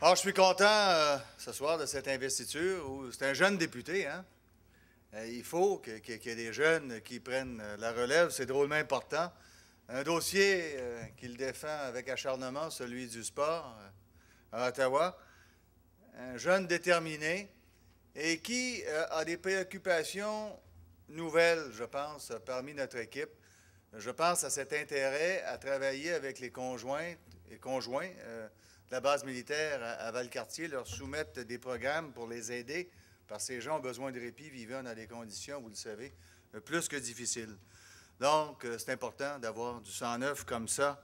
Alors, je suis content ce soir de cette investiture où c'est un jeune député, hein? Il faut qu'il y ait des jeunes qui prennent la relève, c'est drôlement important. Un dossier qu'il défend avec acharnement, celui du sport à Ottawa. Un jeune déterminé et qui a des préoccupations nouvelles, je pense, parmi notre équipe. Je pense à cet intérêt à travailler avec les conjoints de la base militaire à Valcartier, leur soumettre des programmes pour les aider, parce que ces gens ont besoin de répit, vivant dans des conditions, vous le savez, plus que difficiles. Donc, c'est important d'avoir du sang neuf comme ça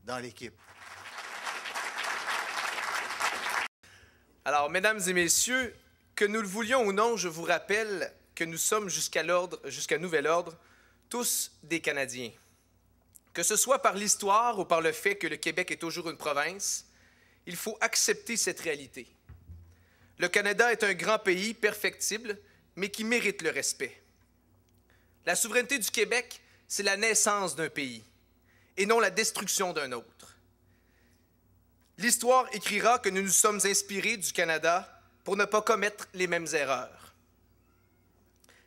dans l'équipe. Alors, mesdames et messieurs, que nous le voulions ou non, je vous rappelle que nous sommes jusqu'à nouvel ordre, tous des Canadiens. Que ce soit par l'histoire ou par le fait que le Québec est toujours une province, il faut accepter cette réalité. Le Canada est un grand pays perfectible, mais qui mérite le respect. La souveraineté du Québec, c'est la naissance d'un pays, et non la destruction d'un autre. L'histoire écrira que nous nous sommes inspirés du Canada pour ne pas commettre les mêmes erreurs.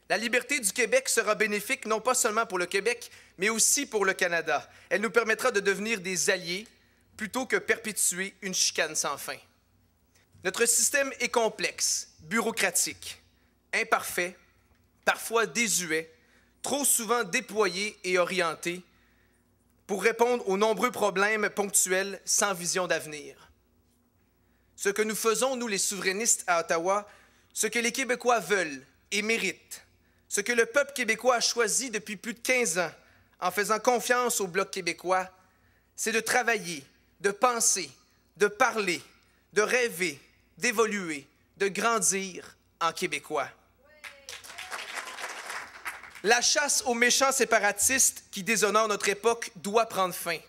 La liberté du Québec sera bénéfique non pas seulement pour le Québec, mais aussi pour le Canada. Elle nous permettra de devenir des alliés plutôt que perpétuer une chicane sans fin. Notre système est complexe, bureaucratique, imparfait, parfois désuet, trop souvent déployé et orienté pour répondre aux nombreux problèmes ponctuels sans vision d'avenir. Ce que nous faisons, nous les souverainistes à Ottawa, ce que les Québécois veulent et méritent, ce que le peuple québécois a choisi depuis plus de 15 ans en faisant confiance au Bloc québécois, c'est de travailler, de penser, de parler, de rêver, d'évoluer, de grandir en Québécois. La chasse aux méchants séparatistes qui déshonorent notre époque doit prendre fin.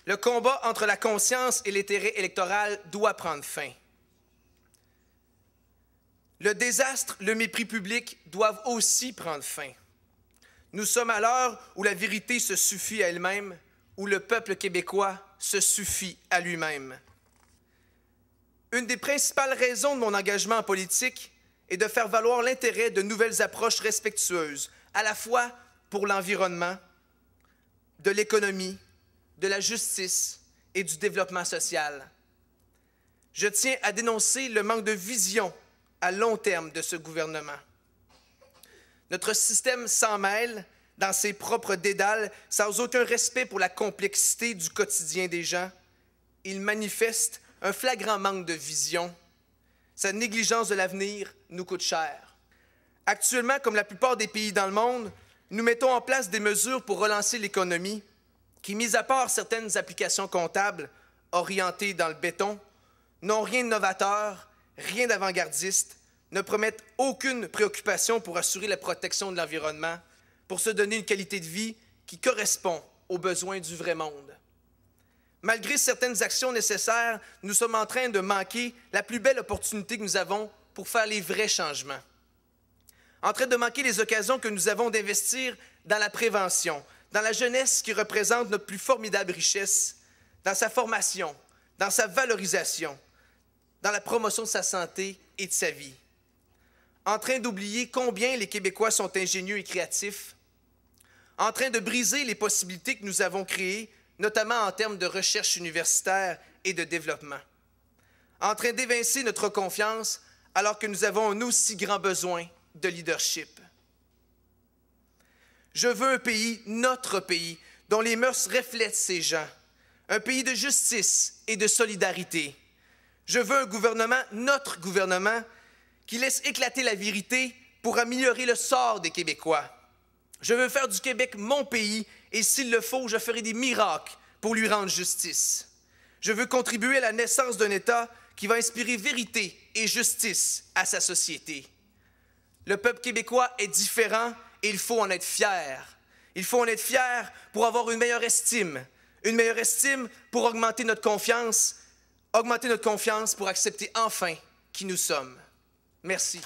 Le combat entre la conscience et l'intérêt électoral doit prendre fin. Le désastre, le mépris public doivent aussi prendre fin. Nous sommes à l'heure où la vérité se suffit à elle-même, où le peuple québécois se suffit à lui-même. Une des principales raisons de mon engagement en politique est de faire valoir l'intérêt de nouvelles approches respectueuses, à la fois pour l'environnement, de l'économie, de la justice et du développement social. Je tiens à dénoncer le manque de vision à long terme de ce gouvernement. Notre système s'en mêle dans ses propres dédales, sans aucun respect pour la complexité du quotidien des gens. Il manifeste un flagrant manque de vision. Sa négligence de l'avenir nous coûte cher. Actuellement, comme la plupart des pays dans le monde, nous mettons en place des mesures pour relancer l'économie qui, mis à part certaines applications comptables orientées dans le béton, n'ont rien de novateur, rien d'avant-gardiste, ne promettent aucune préoccupation pour assurer la protection de l'environnement, pour se donner une qualité de vie qui correspond aux besoins du vrai monde. Malgré certaines actions nécessaires, nous sommes en train de manquer la plus belle opportunité que nous avons pour faire les vrais changements. En train de manquer les occasions que nous avons d'investir dans la prévention, dans la jeunesse qui représente notre plus formidable richesse, dans sa formation, dans sa valorisation, dans la promotion de sa santé et de sa vie. En train d'oublier combien les Québécois sont ingénieux et créatifs, en train de briser les possibilités que nous avons créées, notamment en termes de recherche universitaire et de développement, en train d'évincer notre confiance alors que nous avons un aussi grand besoin de leadership. Je veux un pays, notre pays, dont les mœurs reflètent ces gens, un pays de justice et de solidarité. Je veux un gouvernement, notre gouvernement, qui laisse éclater la vérité pour améliorer le sort des Québécois. Je veux faire du Québec mon pays et s'il le faut, je ferai des miracles pour lui rendre justice. Je veux contribuer à la naissance d'un État qui va inspirer vérité et justice à sa société. Le peuple québécois est différent et il faut en être fier. Il faut en être fier pour avoir une meilleure estime pour augmenter notre confiance pour accepter enfin qui nous sommes. Merci.